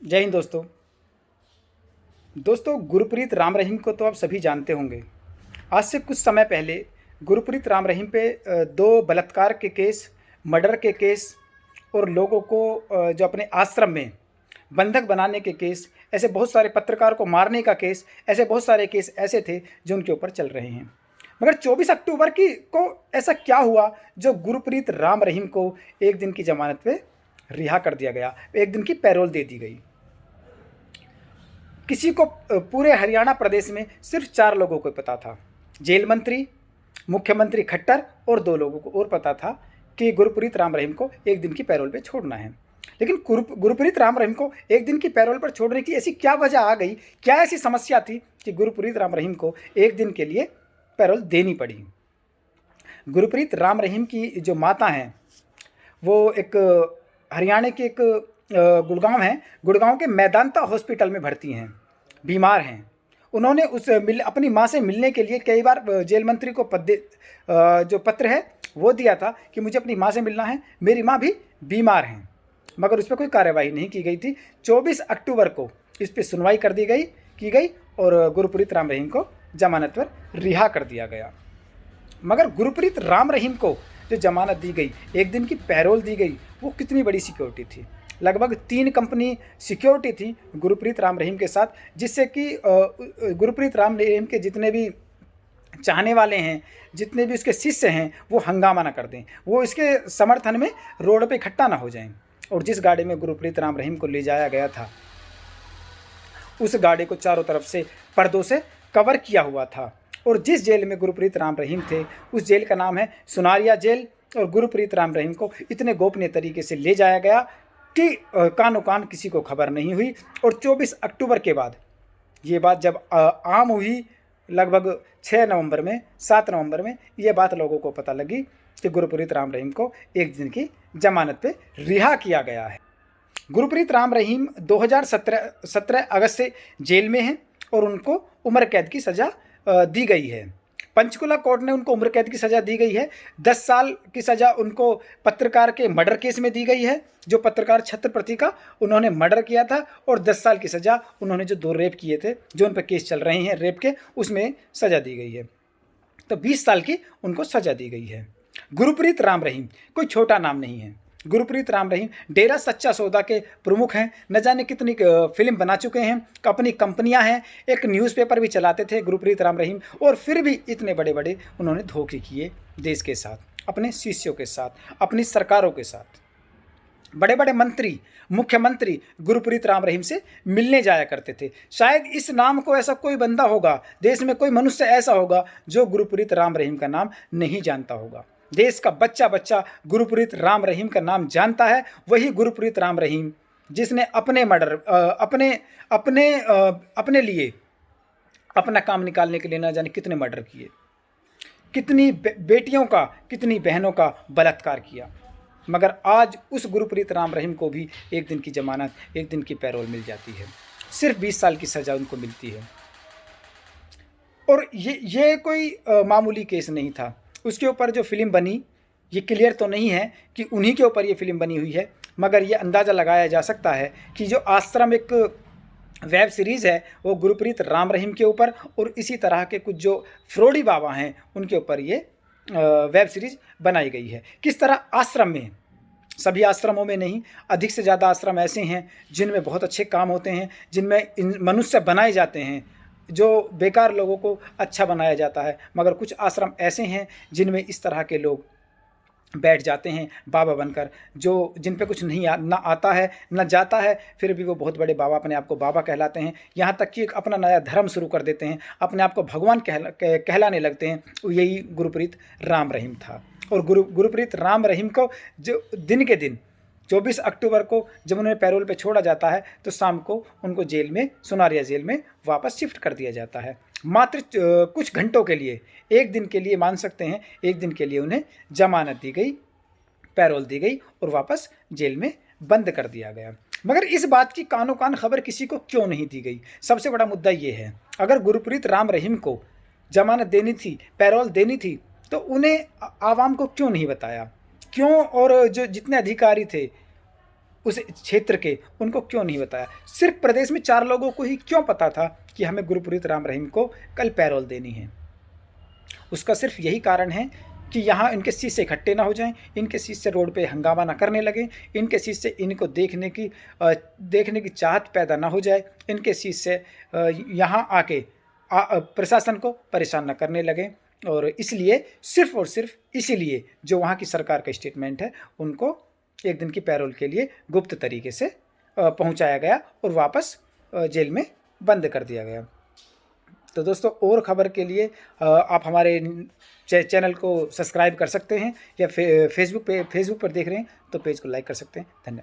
जय हिंद दोस्तों। गुरप्रीत राम रहीम को तो आप सभी जानते होंगे। आज से कुछ समय पहले गुरप्रीत राम रहीम पे दो बलात्कार के केस, मर्डर के केस और लोगों को जो अपने आश्रम में बंधक बनाने के केस, ऐसे बहुत सारे पत्रकार को मारने का केस, ऐसे बहुत सारे केस ऐसे थे जो उनके ऊपर चल रहे हैं। मगर 24 अक्टूबर की को ऐसा क्या हुआ जो गुरप्रीत राम रहीम को एक दिन की ज़मानत पे रिहा कर दिया गया, एक दिन की पैरोल दे दी गई। किसी को पूरे हरियाणा प्रदेश में सिर्फ 4 लोगों को पता था, जेल मंत्री, मुख्यमंत्री खट्टर और 2 लोगों को और पता था कि गुरप्रीत राम रहीम को एक दिन की पैरोल पर छोड़ना है। लेकिन गुरप्रीत राम रहीम को एक दिन की पैरोल पर छोड़ने की ऐसी क्या वजह आ गई, क्या ऐसी समस्या थी कि गुरप्रीत राम रहीम को एक दिन के लिए पैरोल देनी पड़ी। गुरप्रीत राम रहीम की जो माता हैं वो एक हरियाणा के एक गुड़गांव है, गुड़गांव के मैदांता हॉस्पिटल में भर्ती हैं, बीमार हैं। उन्होंने अपनी मां से मिलने के लिए कई बार जेल मंत्री को जो पत्र है वो दिया था कि मुझे अपनी मां से मिलना है, मेरी मां भी बीमार हैं, मगर उस पर कोई कार्रवाई नहीं की गई थी। 24 अक्टूबर को इस पर सुनवाई की गई और गुरप्रीत राम रहीम को जमानत पर रिहा कर दिया गया। मगर गुरप्रीत राम रहीम को जो जमानत दी गई, एक दिन की पैरोल दी गई, वो कितनी बड़ी सिक्योरिटी थी। लगभग 3 कंपनी सिक्योरिटी थी गुरप्रीत राम रहीम के साथ, जिससे कि गुरप्रीत राम रहीम के जितने भी चाहने वाले हैं, जितने भी उसके शिष्य हैं, वो हंगामा ना कर दें, वो इसके समर्थन में रोड पे इकट्ठा ना हो जाएं। और जिस गाड़ी में गुरप्रीत राम रहीम को ले जाया गया था, उस गाड़ी को चारों तरफ से पर्दों से कवर किया हुआ था। और जिस जेल में गुरप्रीत राम रहीम थे, उस जेल का नाम है सुनारिया जेल। और गुरप्रीत राम रहीम को इतने गोपनीय तरीके से ले जाया गया कि कानो कान किसी को खबर नहीं हुई। और 24 अक्टूबर के बाद ये बात जब आम हुई, लगभग 6 नवंबर में, 7 नवंबर में ये बात लोगों को पता लगी कि गुरप्रीत राम रहीम को एक दिन की जमानत पे रिहा किया गया है। गुरप्रीत राम रहीम 2017 अगस्त से जेल में हैं और उनको उम्र कैद की सज़ा दी गई है। पंचकुला कोर्ट ने उनको उम्र कैद की सज़ा दी गई है। 10 साल की सज़ा उनको पत्रकार के मर्डर केस में दी गई है, जो पत्रकार छत्रपति का उन्होंने मर्डर किया था। और 10 साल की सज़ा उन्होंने जो 2 रेप किए थे, जो उन पर केस चल रहे हैं रेप के, उसमें सज़ा दी गई है। तो 20 साल की उनको सज़ा दी गई है। गुरप्रीत राम रहीम कोई छोटा नाम नहीं है। गुरप्रीत राम रहीम डेरा सच्चा सौदा के प्रमुख हैं, न जाने कितनी फिल्म बना चुके हैं, अपनी कंपनियां हैं, एक न्यूज़पेपर भी चलाते थे गुरप्रीत राम रहीम। और फिर भी इतने बड़े बड़े उन्होंने धोखे किए देश के साथ, अपने शिष्यों के साथ, अपनी सरकारों के साथ। बड़े बड़े मंत्री, मुख्यमंत्री गुरप्रीत राम रहीम से मिलने जाया करते थे। शायद इस नाम को ऐसा कोई बंदा होगा, देश में कोई मनुष्य ऐसा होगा जो गुरप्रीत राम रहीम का नाम नहीं जानता होगा। देश का बच्चा बच्चा गुरप्रीत राम रहीम का नाम जानता है। वही गुरप्रीत राम रहीम जिसने अपने मर्डर अपने लिए अपना काम निकालने के लिए ना जाने कितने मर्डर किए, कितनी बेटियों का, कितनी बहनों का बलात्कार किया। मगर आज उस गुरप्रीत राम रहीम को भी एक दिन की जमानत, एक दिन की पैरोल मिल जाती है। सिर्फ 20 साल की सज़ा उनको मिलती है। और ये कोई मामूली केस नहीं था। उसके ऊपर जो फिल्म बनी, ये क्लियर तो नहीं है कि उन्हीं के ऊपर ये फिल्म बनी हुई है, मगर ये अंदाज़ा लगाया जा सकता है कि जो आश्रम एक वेब सीरीज़ है, वो गुरप्रीत राम रहीम के ऊपर और इसी तरह के कुछ जो फ्रॉडी बाबा हैं उनके ऊपर ये वेब सीरीज़ बनाई गई है। किस तरह आश्रम में, सभी आश्रमों में नहीं, अधिक से ज़्यादा आश्रम ऐसे हैं जिनमें बहुत अच्छे काम होते हैं, जिनमें मनुष्य बनाए जाते हैं, जो बेकार लोगों को अच्छा बनाया जाता है। मगर कुछ आश्रम ऐसे हैं जिनमें इस तरह के लोग बैठ जाते हैं बाबा बनकर, जो जिन पे कुछ नहीं ना आता है ना जाता है, फिर भी वो बहुत बड़े बाबा, अपने आप को बाबा कहलाते हैं। यहाँ तक कि एक अपना नया धर्म शुरू कर देते हैं, अपने आप को भगवान कहलाने लगते हैं। यही गुरप्रीत राम रहीम था। और गुरप्रीत राम रहीम को जो दिन के दिन 24 अक्टूबर को जब उन्हें पैरोल पे छोड़ा जाता है, तो शाम को उनको जेल में, सुनारिया जेल में वापस शिफ्ट कर दिया जाता है। मात्र कुछ घंटों के लिए, एक दिन के लिए मान सकते हैं, एक दिन के लिए उन्हें जमानत दी गई, पैरोल दी गई और वापस जेल में बंद कर दिया गया। मगर इस बात की कानो कान खबर किसी को क्यों नहीं दी गई? सबसे बड़ा मुद्दा ये है, अगर गुरप्रीत राम रहीम को जमानत देनी थी, पैरोल देनी थी, तो उन्हें आवाम को क्यों नहीं बताया? क्यों? और जो जितने अधिकारी थे उस क्षेत्र के, उनको क्यों नहीं बताया? सिर्फ प्रदेश में 4 लोगों को ही क्यों पता था कि हमें गुरप्रीत राम रहीम को कल पैरोल देनी है? उसका सिर्फ यही कारण है कि यहाँ इनके शीशे इकट्ठे ना हो जाएं, इनके शीशे रोड पे हंगामा ना करने लगें, इनके शीशे इनको देखने की चाहत पैदा ना हो जाए, इनके शीशे यहाँ आके प्रशासन को परेशान न करने लगें। और इसलिए, सिर्फ और सिर्फ इसीलिए जो वहाँ की सरकार का स्टेटमेंट है, उनको एक दिन की पैरोल के लिए गुप्त तरीके से पहुँचाया गया और वापस जेल में बंद कर दिया गया। तो दोस्तों, और ख़बर के लिए आप हमारे चैनल को सब्सक्राइब कर सकते हैं, या फेसबुक पर देख रहे हैं तो पेज को लाइक कर सकते हैं। धन्यवाद।